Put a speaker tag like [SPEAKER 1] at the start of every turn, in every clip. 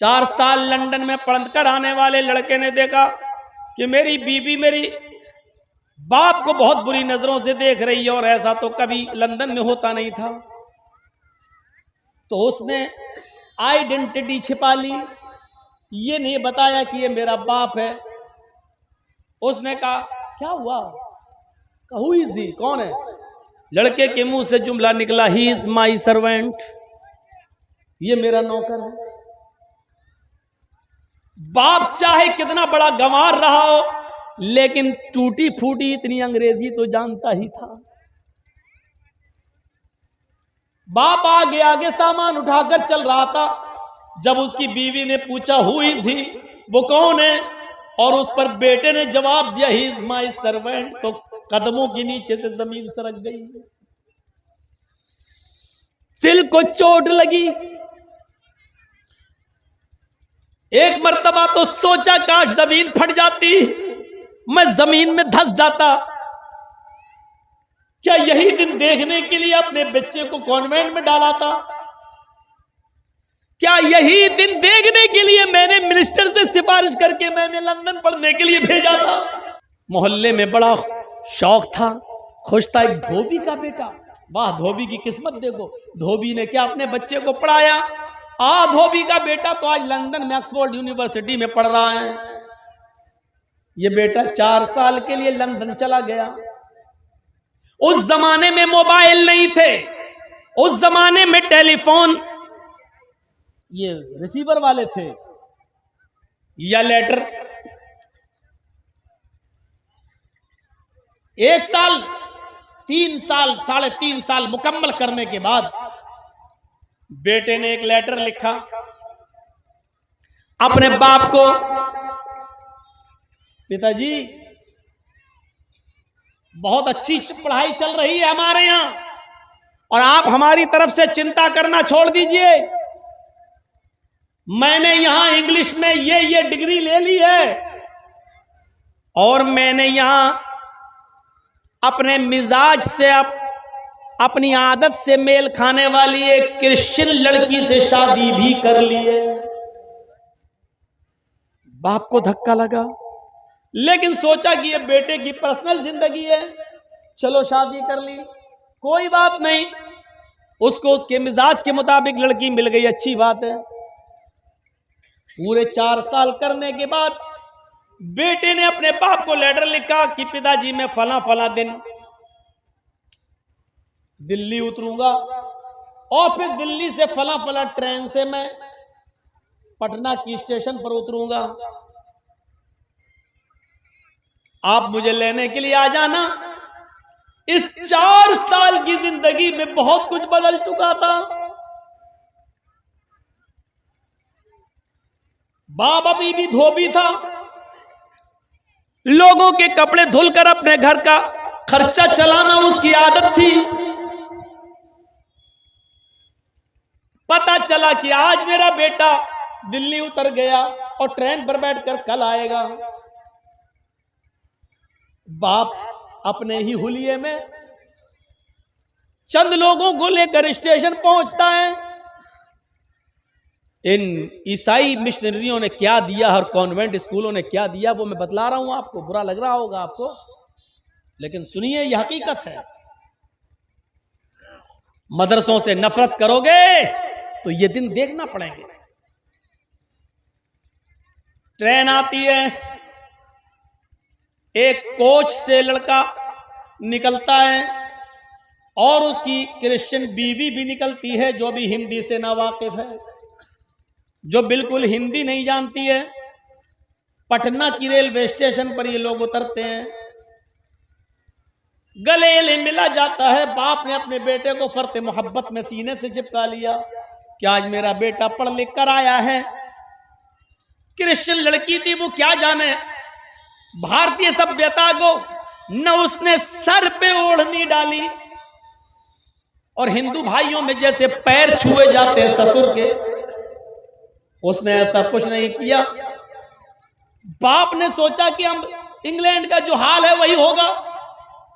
[SPEAKER 1] 4 साल लंदन में पढ़कर आने वाले लड़के ने देखा कि मेरी बीवी मेरी बाप को बहुत बुरी नजरों से देख रही है, और ऐसा तो कभी लंदन में होता नहीं था। तो उसने आइडेंटिटी छिपा ली, ये नहीं बताया कि ये मेरा बाप है। उसने कहा क्या हुआ, हु इज ही, कौन है? लड़के के मुंह से जुमला निकला, ही इज माई सर्वेंट, ये मेरा नौकर है। बाप चाहे कितना बड़ा गंवार रहा हो, लेकिन टूटी फूटी इतनी अंग्रेजी तो जानता ही था। बाप आगे आगे सामान उठाकर चल रहा था। जब उसकी बीवी ने पूछा हु इज ही, वो कौन है, और उस पर बेटे ने जवाब दिया ही इज माई सर्वेंट, तो कदमों के नीचे से जमीन सरक गई। दिल को चोट लगी। एक मर्तबा तो सोचा काश जमीन फट जाती, मैं जमीन में धंस जाता। क्या यही दिन देखने के लिए अपने बच्चे को कॉन्वेंट में डाला था? क्या यही दिन देखने के लिए मैंने मिनिस्टर से सिफारिश करके मैंने लंदन पढ़ने के लिए भेजा था? मोहल्ले में बड़ा शौक था, खुश था। एक धोबी का बेटा, वाह धोबी की किस्मत देखो, धोबी ने क्या अपने बच्चे को पढ़ाया। धोबी का बेटा तो आज लंदन में ऑक्सफोर्ड यूनिवर्सिटी में पढ़ रहा है। ये बेटा 4 साल के लिए लंदन चला गया। उस जमाने में मोबाइल नहीं थे, उस जमाने में टेलीफोन ये रिसीवर वाले थे या लेटर। 1 साल 3 साल 3.5 साल मुकम्मल करने के बाद बेटे ने एक लेटर लिखा अपने बाप को, पिताजी बहुत अच्छी पढ़ाई चल रही है हमारे यहां, और आप हमारी तरफ से चिंता करना छोड़ दीजिए। मैंने यहां इंग्लिश में ये डिग्री ले ली है, और मैंने यहां अपने मिजाज से अपनी आदत से मेल खाने वाली एक क्रिश्चियन लड़की से शादी भी कर ली है। बाप को धक्का लगा, लेकिन सोचा कि ये बेटे की पर्सनल जिंदगी है, चलो शादी कर ली, कोई बात नहीं। उसको उसके मिजाज के मुताबिक लड़की मिल गई, अच्छी बात है। पूरे 4 साल करने के बाद बेटे ने अपने बाप को लेटर लिखा कि पिताजी मैं फला फला दिन दिल्ली उतरूंगा, और फिर दिल्ली से फला फला ट्रेन से मैं पटना की स्टेशन पर उतरूंगा, आप मुझे लेने के लिए आ जाना। इस 4 साल की जिंदगी में बहुत कुछ बदल चुका था। बाप अभी भी धोबी था, लोगों के कपड़े धुलकर अपने घर का खर्चा चलाना उसकी आदत थी। पता चला कि आज मेरा बेटा दिल्ली उतर गया और ट्रेन पर बैठकर कल आएगा। बाप अपने ही हुलिये में चंद लोगों को लेकर स्टेशन पहुंचता है। इन ईसाई मिशनरियों ने क्या दिया और कॉन्वेंट स्कूलों ने क्या दिया वो मैं बतला रहा हूं आपको, बुरा लग रहा होगा आपको, लेकिन सुनिए यह हकीकत है। मदरसों से नफरत करोगे तो ये दिन देखना पड़ेंगे। ट्रेन आती है, एक कोच से लड़का निकलता है और उसकी क्रिश्चियन बीवी भी निकलती है, जो भी हिंदी से नावाकिफ है, जो बिल्कुल हिंदी नहीं जानती है। पटना की रेलवे स्टेशन पर ये लोग उतरते हैं, गले मिला जाता है। बाप ने अपने बेटे को फर्ते मोहब्बत में सीने से चिपका लिया कि आज मेरा बेटा पढ़ लिख कर आया है। क्रिश्चियन लड़की थी, वो क्या जाने भारतीय सभ्यता को, न उसने सर पे ओढ़नी डाली, और हिंदू भाइयों में जैसे पैर छुए जाते हैं ससुर के, उसने ऐसा कुछ नहीं किया। बाप ने सोचा कि हम इंग्लैंड का जो हाल है वही होगा,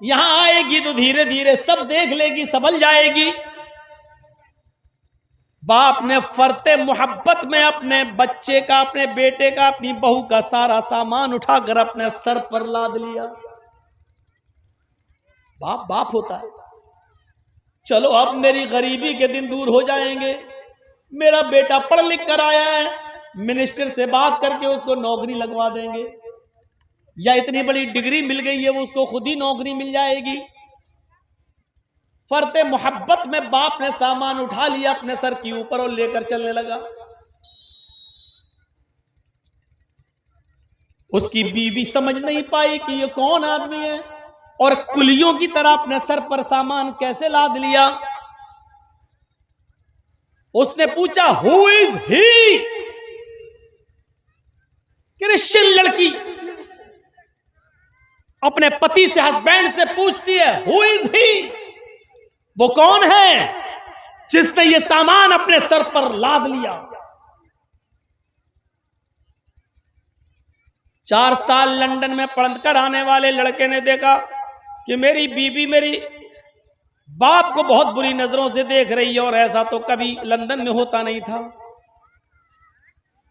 [SPEAKER 1] यहां आएगी तो धीरे धीरे सब देख लेगी, संभल जाएगी। बाप ने फरते मोहब्बत में अपने बच्चे का, अपने बेटे का, अपनी बहू का सारा सामान उठाकर अपने सर पर लाद लिया। बाप बाप होता है। चलो अब मेरी गरीबी के दिन दूर हो जाएंगे, मेरा बेटा पढ़ लिख कर आया है, मिनिस्टर से बात करके उसको नौकरी लगवा देंगे, या इतनी बड़ी डिग्री मिल गई है वो उसको खुद ही नौकरी मिल जाएगी। फरते मोहब्बत में बाप ने सामान उठा लिया अपने सर के ऊपर और लेकर चलने लगा। उसकी बीवी समझ नहीं पाई कि ये कौन आदमी है, और कुलियों की तरह अपने सर पर सामान कैसे लाद लिया। उसने पूछा, हु इज ही? क्रिश्चियन लड़की अपने पति से, हस्बैंड से पूछती है, हु इज ही? वो कौन है जिसने ये सामान अपने सर पर लाद लिया? 4 साल लंदन में पढ़कर आने वाले लड़के ने देखा कि मेरी बीवी मेरी बाप को बहुत बुरी नजरों से देख रही है, और ऐसा तो कभी लंदन में होता नहीं था।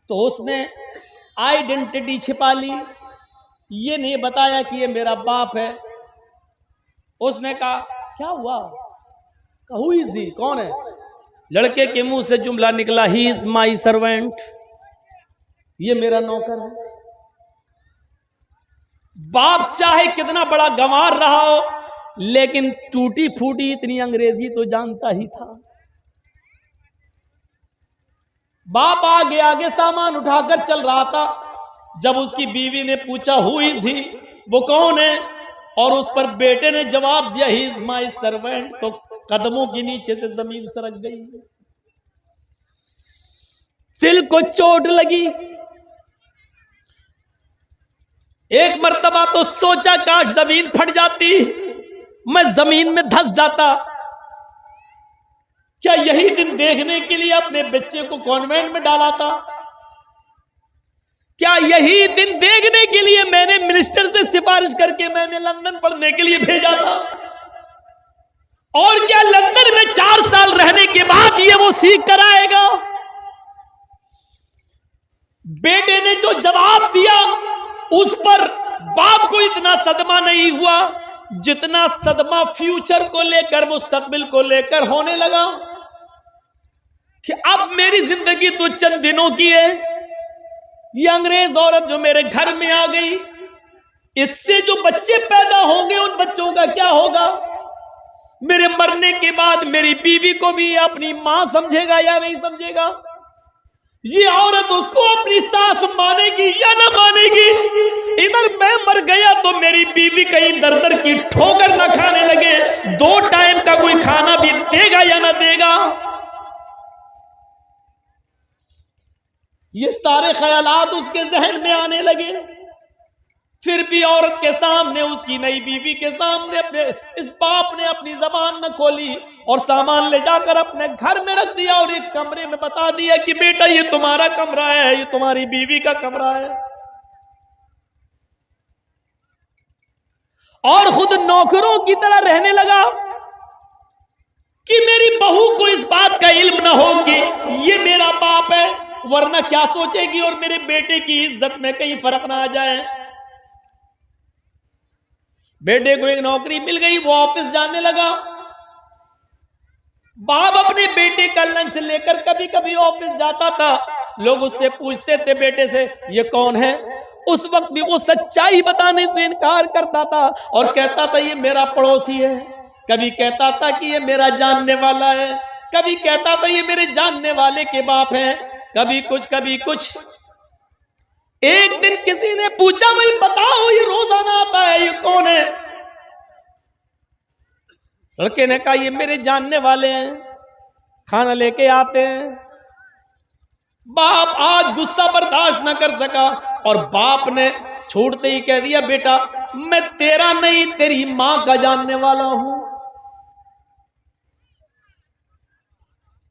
[SPEAKER 1] तो उसने आइडेंटिटी छिपा ली, ये नहीं बताया कि ये मेरा बाप है। उसने कहा, क्या हुआ? Who is he? कौन है? लड़के के मुंह से जुमला निकला, ही इज माई सर्वेंट, ये मेरा नौकर है। बाप चाहे कितना बड़ा गंवार रहा हो, लेकिन टूटी फूटी इतनी अंग्रेजी तो जानता ही था। बाप आगे आगे सामान उठाकर चल रहा था। जब उसकी बीवी ने पूछा, हु इज ही? वो कौन है? और उस पर बेटे ने जवाब दिया, ही इज माई सर्वेंट, तो कदमों के नीचे से जमीन सरक गई। दिल को चोट लगी। एक मर्तबा तो सोचा काश जमीन फट जाती, मैं जमीन में धंस जाता। क्या यही दिन देखने के लिए अपने बच्चे को कॉन्वेंट में डाला था? क्या यही दिन देखने के लिए मैंने मिनिस्टर से सिफारिश करके मैंने लंदन पढ़ने के लिए भेजा था? और क्या लंदन में 4 साल रहने के बाद ये वो सीख कर आएगा? बेटे ने जो जवाब दिया उस पर बाप को इतना सदमा नहीं हुआ जितना सदमा फ्यूचर को लेकर, मुस्तकबिल को लेकर होने लगा कि अब मेरी जिंदगी तो चंद दिनों की है। ये अंग्रेज औरत जो मेरे घर में आ गई, इससे जो बच्चे पैदा होंगे उन बच्चों का क्या होगा? मेरे मरने के बाद मेरी बीवी को भी अपनी मां समझेगा या नहीं समझेगा? ये औरत उसको अपनी सास मानेगी या ना मानेगी? इधर मैं मर गया तो मेरी बीवी कहीं दर दर की ठोकर ना खाने लगे, 2 टाइम का कोई खाना भी देगा या ना देगा? ये सारे ख्यालात उसके जहन में आने लगे। फिर भी औरत के सामने, उसकी नई बीवी के सामने अपने इस बाप ने अपनी जबान न खोली और सामान ले जाकर अपने घर में रख दिया और एक कमरे में बता दिया कि बेटा ये तुम्हारा कमरा है, ये तुम्हारी बीवी का कमरा है। और खुद नौकरों की तरह रहने लगा कि मेरी बहू को इस बात का इल्म ना हो कि ये मेरा बाप है, वरना क्या सोचेगी और मेरे बेटे की इज्जत में कहीं फर्क ना आ जाए। बेटे को एक नौकरी मिल गई, वो ऑफिस जाने लगा। बाप अपने बेटे का लंच लेकर कभी कभी ऑफिस जाता था। लोग उससे पूछते थे बेटे से, ये कौन है? उस वक्त भी वो सच्चाई बताने से इनकार करता था और कहता था ये मेरा पड़ोसी है, कभी कहता था कि ये मेरा जानने वाला है, कभी कहता था ये मेरे जानने वाले के बाप हैं, कभी कुछ कभी कुछ। एक दिन किसी ने पूछा, भाई बताओ ये रोजाना आता है, ये कौन है? लड़के ने कहा ये मेरे जानने वाले हैं, खाना लेके आते हैं। बाप आज गुस्सा बर्दाश्त न कर सका और बाप ने छोड़ते ही कह दिया, बेटा मैं तेरा नहीं तेरी मां का जानने वाला हूं।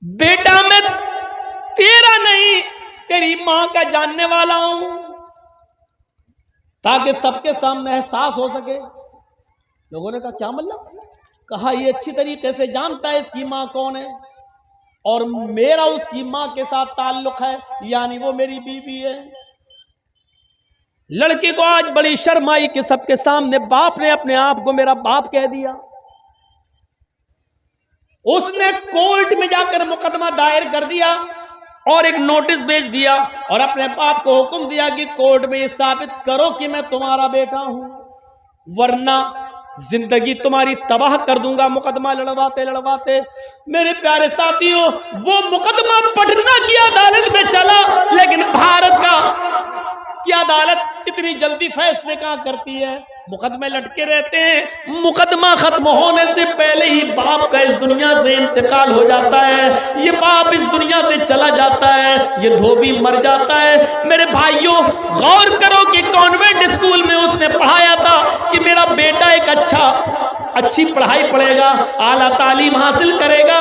[SPEAKER 1] बेटा मैं तेरा नहीं तेरी मां का जानने वाला हूं, ताकि सबके सामने एहसास हो सके। लोगों ने कहा क्या मतलब? कहा ये अच्छी तरीके से जानता है इसकी मां कौन है और मेरा उसकी मां के साथ ताल्लुक है, यानी वो मेरी बीवी है। लड़की को आज बड़ी शर्म आई कि सबके सामने बाप ने अपने आप को मेरा बाप कह दिया। उसने कोर्ट में जाकर मुकदमा दायर कर दिया और एक नोटिस भेज दिया और अपने बाप को हुक्म दिया कि कोर्ट में ये साबित करो कि मैं तुम्हारा बेटा हूं, वरना जिंदगी तुम्हारी तबाह कर दूंगा। मुकदमा लड़वाते लड़वाते मेरे प्यारे साथियों, वो मुकदमा पटना की अदालत में चला, लेकिन भारत की अदालत इतनी जल्दी फैसले कहां करती है। मुकदमे लटके रहते हैं। मुकदमा खत्म होने से पहले ही बाप का इस दुनिया से इंतकाल हो जाता है। ये बाप इस दुनिया से चला जाता है, ये धोबी मर जाता है। मेरे भाइयों, गौर करो कि कॉन्वेंट स्कूल में उसने पढ़ाया था कि मेरा बेटा एक अच्छी पढ़ाई पढ़ेगा, आला तालीम हासिल करेगा।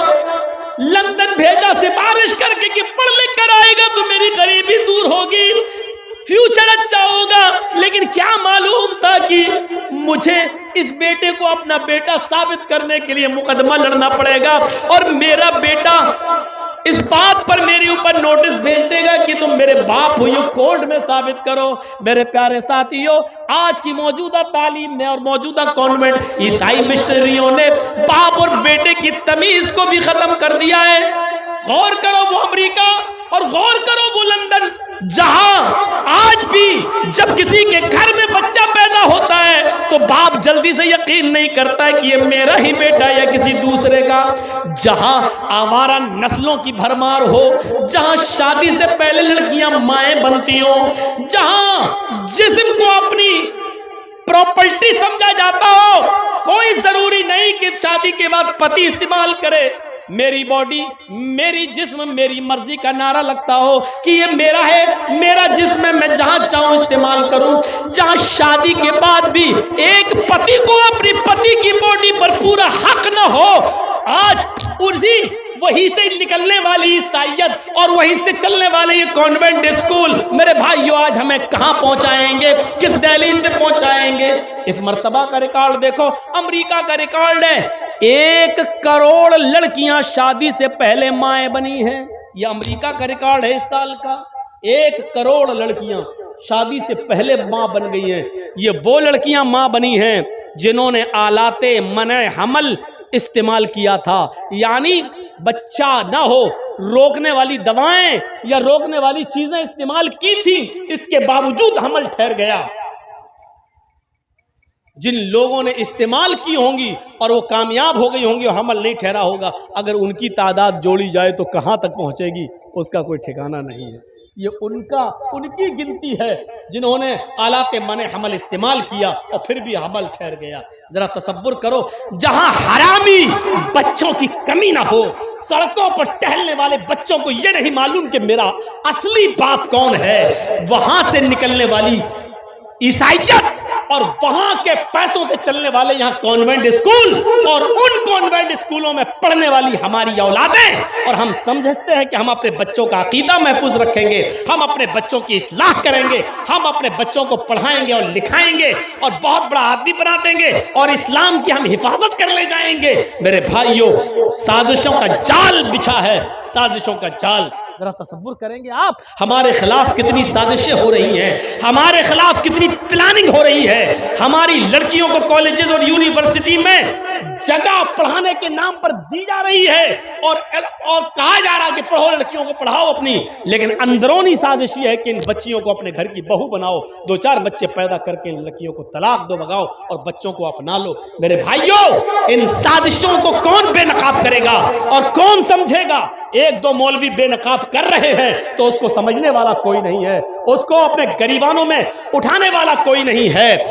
[SPEAKER 1] लंदन भेजा सिफारिश करके कि पढ़ लिख कर आएगा तो मेरी गरीबी दूर होगी, फ्यूचर अच्छा होगा। लेकिन क्या मालूम था कि मुझे इस बेटे को अपना बेटा साबित करने के लिए मुकदमा लड़ना पड़ेगा और मेरा बेटा इस बात पर मेरे ऊपर नोटिस भेज देगा कि तुम मेरे बाप हो, कोर्ट में साबित करो। मेरे प्यारे साथियों, आज की मौजूदा तालीम ने और मौजूदा कॉन्वेंट ईसाई मिशनरियों ने बाप और बेटे की तमीज को भी खत्म कर दिया है। गौर करो वो अमेरिका और गौर करो वो लंदन, जहां आज भी जब किसी के घर में बच्चा पैदा होता है तो बाप जल्दी से यकीन नहीं करता है कि ये मेरा ही बेटा या किसी दूसरे का। जहां आवारा नस्लों की भरमार हो, जहां शादी से पहले लड़कियां माएं बनती हो, जहां जिस्म को अपनी प्रॉपर्टी समझा जाता हो, कोई जरूरी नहीं कि शादी के बाद पति इस्तेमाल करे। मेरी बॉडी, मेरी जिस्म, मेरी मर्जी का नारा लगता हो कि ये मेरा है, मेरा जिस्म है, मैं जहां चाहूं इस्तेमाल करूं। जहां शादी के बाद भी एक पति को अपनी पति की बॉडी पर पूरा हक न हो, आज वहीं से निकलने वाली ईसाइयत और वहीं से चलने वाले ये कॉन्वेंट स्कूल, मेरे भाइयों, आज हमें कहां पहुंचाएंगे, किस दहलीज पे पहुंचाएंगे। इस मर्तबा का रिकॉर्ड देखो, अमेरिका का रिकॉर्ड है, 1 करोड़ लड़कियां शादी से पहले माएं बनी हैं। यह अमेरिका का रिकॉर्ड है इस साल का। 1 करोड़ लड़कियां शादी से पहले मां बन गई हैं। ये वो लड़कियां मां बनी हैं जिन्होंने आलाते मने हमल इस्तेमाल किया था, यानी बच्चा ना हो रोकने वाली दवाएं या रोकने वाली चीजें इस्तेमाल की थी, इसके बावजूद हमल ठहर गया। जिन लोगों ने इस्तेमाल की होंगी और वो कामयाब हो गई होंगी और हमल नहीं ठहरा होगा, अगर उनकी तादाद जोड़ी जाए तो कहां तक पहुंचेगी उसका कोई ठिकाना नहीं है। ये उनकी गिनती है जिन्होंने आलाते मने हमल इस्तेमाल किया और फिर भी हमल ठहर गया। जरा तसव्वुर करो, जहां हरामी बच्चों की कमी ना हो, सड़कों पर टहलने वाले बच्चों को ये नहीं मालूम कि मेरा असली बाप कौन है, वहां से निकलने वाली ईसाइयत और वहां के पैसों से चलने वाले यहाँ कॉन्वेंट स्कूल और उन कॉन्वेंट स्कूलों में पढ़ने वाली हमारी औलादें, और हम समझते हैं कि हम अपने बच्चों का अकीदा महफूज रखेंगे, हम अपने बच्चों की इस्लाह करेंगे, हम अपने बच्चों को पढ़ाएंगे और लिखाएंगे और बहुत बड़ा आदमी बना देंगे और इस्लाम की हम हिफाजत कर ले जाएंगे। मेरे भाइयों, साजिशों का जाल बिछा है, साजिशों का जाल। जरा तसव्वुर करेंगे आप, हमारे खिलाफ कितनी साजिशें हो रही हैं, हमारे खिलाफ कितनी प्लानिंग हो रही है। हमारी लड़कियों को कॉलेजेस और यूनिवर्सिटी में जगह पढ़ाने के नाम पर दी जा रही है और कहा जा रहा है कि पढ़ो, लड़कियों को पढ़ाओ अपनी, लेकिन अंदरूनी साजिश ये है कि इन बच्चियों को अपने घर की बहू बनाओ, 2-4 बच्चे पैदा करके इन लड़कियों को तलाक दो, भगाओ और बच्चों को अपना लो। मेरे भाइयों, इन साजिशों को कौन बेनकाब करेगा और कौन समझेगा? 1-2 मौलवी बेनकाब कर रहे हैं तो उसको समझने वाला कोई नहीं है, उसको अपने गरीबानों में उठाने वाला कोई नहीं है।